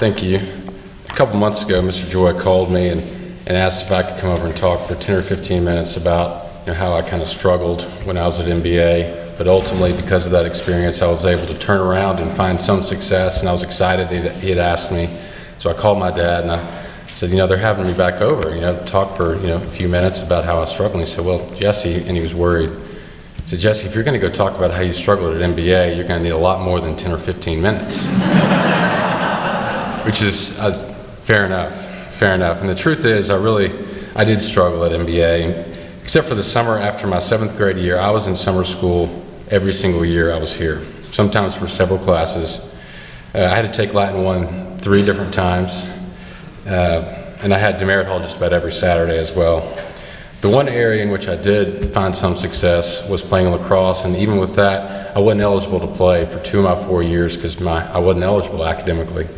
Thank you. A couple months ago, Mr. Joy called me and asked if I could come over and talk for 10 or 15 minutes about how I kind of struggled when I was at MBA. But ultimately, because of that experience, I was able to turn around and find some success, and I was excited that he had asked me. So I called my dad and I said, they're having me back over, to talk for, a few minutes about how I struggled. And he said, well, Jesse, and he was worried. He said, Jesse, if you're going to go talk about how you struggled at MBA, you're going to need a lot more than 10 or 15 minutes. Which is fair enough. And the truth is, I did struggle at MBA. Except for the summer after my 7th grade year, I was in summer school every single year I was here, sometimes for several classes. I had to take Latin 1 3 different times, and I had demerit hall just about every Saturday as well. The one area in which I did find some success was playing lacrosse, and even with that, I wasn't eligible to play for 2 of my 4 years because I wasn't eligible academically.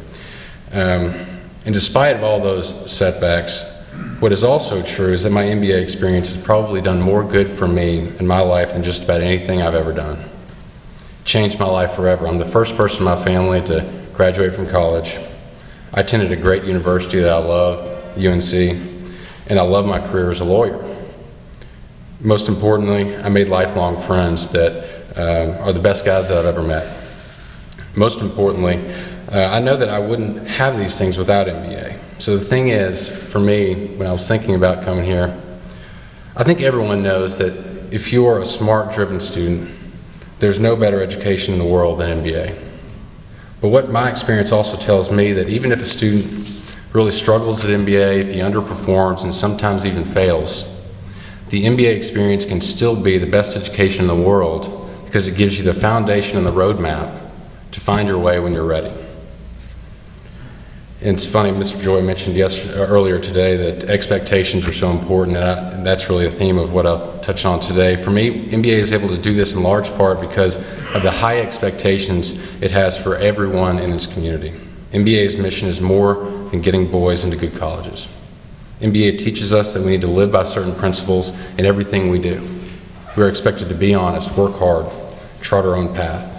And despite of all those setbacks, what is also true is that my MBA experience has probably done more good for me in my life than just about anything I've ever done. It changed my life forever. I'm the first person in my family to graduate from college. I attended a great university that I love, UNC, and I love my career as a lawyer. Most importantly, I made lifelong friends that are the best guys that I've ever met. Most importantly, I know that I wouldn't have these things without MBA. So the thing is, for me, when I was thinking about coming here, I think everyone knows that if you are a smart, driven student, there's no better education in the world than MBA. But what my experience also tells me that even if a student really struggles at MBA, if he underperforms and sometimes even fails, the MBA experience can still be the best education in the world because it gives you the foundation and the roadmap to find your way when you're ready. And it's funny, Mr. Joy mentioned earlier today that expectations are so important, and that's really a theme of what I'll touch on today. For me, MBA is able to do this in large part because of the high expectations it has for everyone in its community. MBA's mission is more than getting boys into good colleges. MBA teaches us that we need to live by certain principles in everything we do. We are expected to be honest, work hard, chart our own path.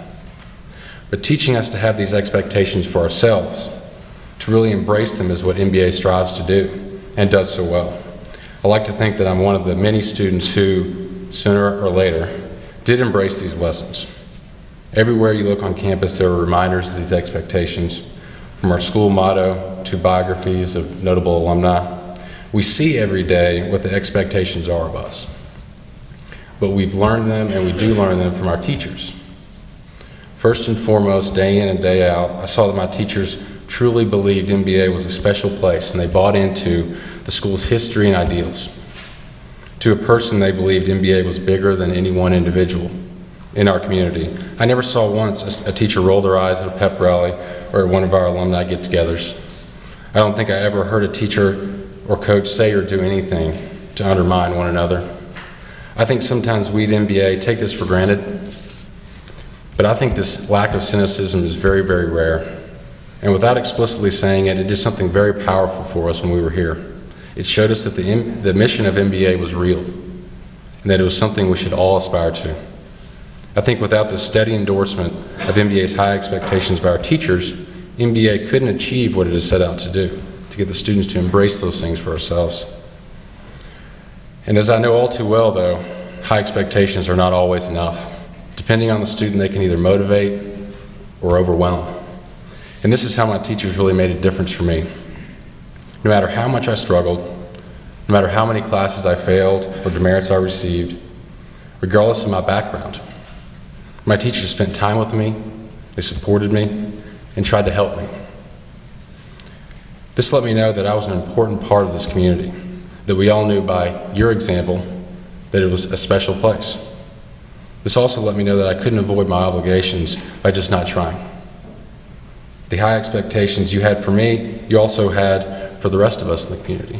But teaching us to have these expectations for ourselves, to really embrace them, is what MBA strives to do, and does so well. I like to think that I'm one of the many students who, sooner or later, did embrace these lessons. Everywhere you look on campus, there are reminders of these expectations, from our school motto to biographies of notable alumni. We see every day what the expectations are of us. But we've learned them, and we do learn them from our teachers. First and foremost, day in and day out, I saw that my teachers truly believed MBA was a special place, and they bought into the school's history and ideals. To a person, they believed MBA was bigger than any one individual in our community. I never saw once a teacher roll their eyes at a pep rally or one of our alumni get-togethers. I don't think I ever heard a teacher or coach say or do anything to undermine one another. I think sometimes we at MBA take this for granted, but I think this lack of cynicism is very, very rare. And without explicitly saying it, it did something very powerful for us when we were here. It showed us that the mission of MBA was real, and that it was something we should all aspire to. I think without the steady endorsement of MBA's high expectations by our teachers, MBA couldn't achieve what it has set out to do, to get the students to embrace those things for ourselves. And as I know all too well, though, high expectations are not always enough. Depending on the student, they can either motivate or overwhelm. And this is how my teachers really made a difference for me. No matter how much I struggled, no matter how many classes I failed or demerits I received, regardless of my background, my teachers spent time with me, they supported me, and tried to help me. This let me know that I was an important part of this community, that we all knew by your example that it was a special place. This also let me know that I couldn't avoid my obligations by just not trying. The high expectations you had for me, you also had for the rest of us in the community.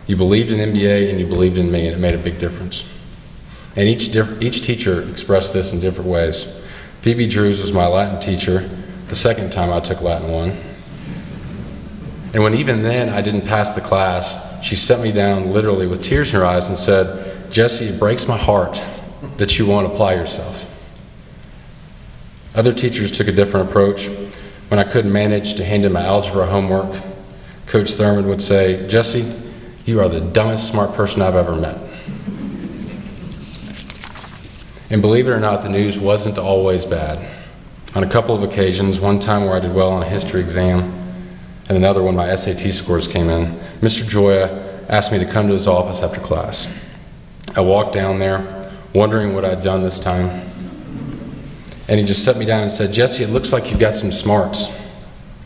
You believed in MBA and you believed in me, and it made a big difference. And each teacher expressed this in different ways. Phoebe Drews was my Latin teacher the second time I took Latin 1. And when even then I didn't pass the class, she set me down literally with tears in her eyes and said, Jesse, it breaks my heart that you won't apply yourself. Other teachers took a different approach. When I couldn't manage to hand in my algebra homework, Coach Thurman would say, "Jesse, you are the dumbest smart person I've ever met." And believe it or not, the news wasn't always bad. On a couple of occasions, one time where I did well on a history exam, and another when my SAT scores came in, Mr. Joya asked me to come to his office after class. I walked down there, wondering what I'd done this time, and he just sat me down and said, "Jesse, it looks like you've got some smarts.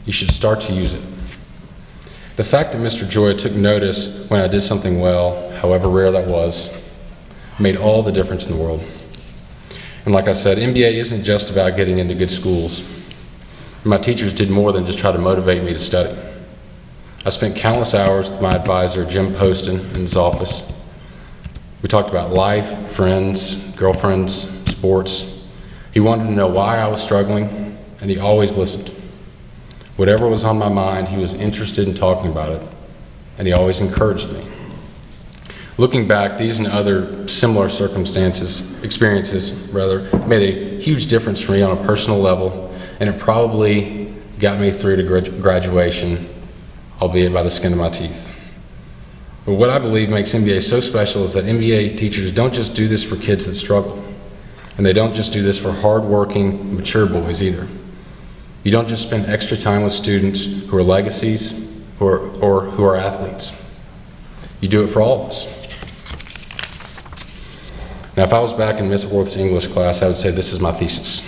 You should start to use it." The fact that Mr. Joya took notice when I did something well, however rare that was, made all the difference in the world. And like I said, MBA isn't just about getting into good schools. My teachers did more than just try to motivate me to study. I spent countless hours with my advisor, Jim Poston, in his office. We talked about life, friends, girlfriends, sports. He wanted to know why I was struggling, and he always listened. Whatever was on my mind, he was interested in talking about it, and he always encouraged me. Looking back, these and other similar experiences, made a huge difference for me on a personal level, and it probably got me through to graduation, albeit by the skin of my teeth. But what I believe makes MBA so special is that MBA teachers don't just do this for kids that struggle, and they don't just do this for hard-working, mature boys either. You don't just spend extra time with students who are legacies or who are athletes. You do it for all of us. Now, if I was back in Miss Worth's English class, I would say this is my thesis.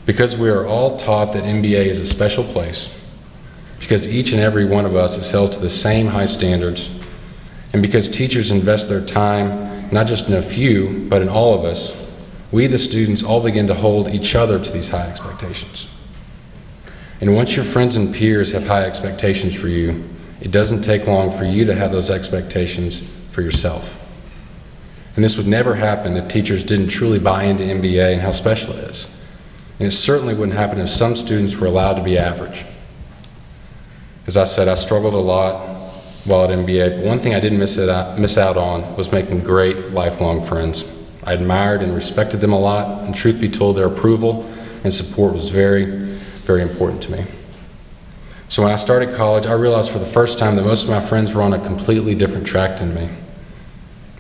Because we are all taught that MBA is a special place, because each and every one of us is held to the same high standards, and because teachers invest their time, not just in a few, but in all of us, we, the students, all begin to hold each other to these high expectations. And once your friends and peers have high expectations for you, it doesn't take long for you to have those expectations for yourself. And this would never happen if teachers didn't truly buy into MBA and how special it is. And it certainly wouldn't happen if some students were allowed to be average. As I said, I struggled a lot while at MBA, but one thing I didn't miss out on was making great lifelong friends. I admired and respected them a lot, and truth be told, their approval and support was very, very important to me. So when I started college, I realized for the first time that most of my friends were on a completely different track than me,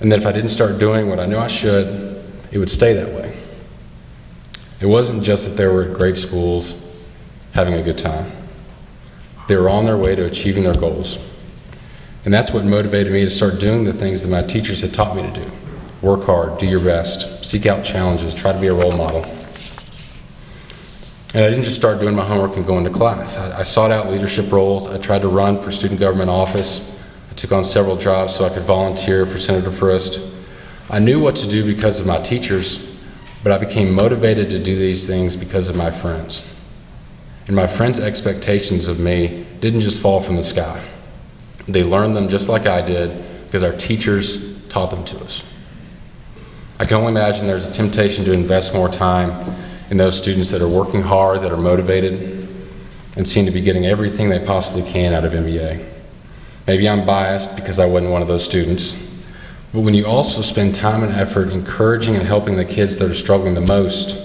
and that if I didn't start doing what I knew I should, it would stay that way. It wasn't just that they were at great schools having a good time. They were on their way to achieving their goals. And that's what motivated me to start doing the things that my teachers had taught me to do. Work hard, do your best, seek out challenges, try to be a role model. And I didn't just start doing my homework and going to class. I sought out leadership roles. I tried to run for student government office. I took on several jobs so I could volunteer for Senator Frist. I knew what to do because of my teachers, but I became motivated to do these things because of my friends. And my friends' expectations of me didn't just fall from the sky. They learned them just like I did because our teachers taught them to us. I can only imagine there's a temptation to invest more time in those students that are working hard, that are motivated, and seem to be getting everything they possibly can out of MBA. Maybe I'm biased because I wasn't one of those students, but when you also spend time and effort encouraging and helping the kids that are struggling the most,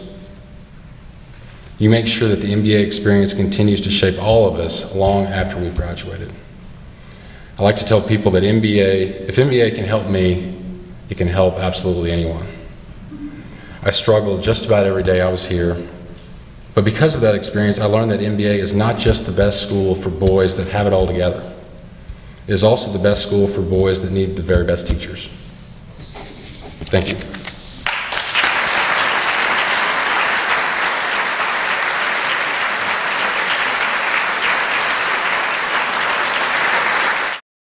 you make sure that the MBA experience continues to shape all of us long after we've graduated. I like to tell people that if MBA can help me, it can help absolutely anyone. I struggled just about every day I was here, but because of that experience, I learned that MBA is not just the best school for boys that have it all together. It is also the best school for boys that need the very best teachers. Thank you.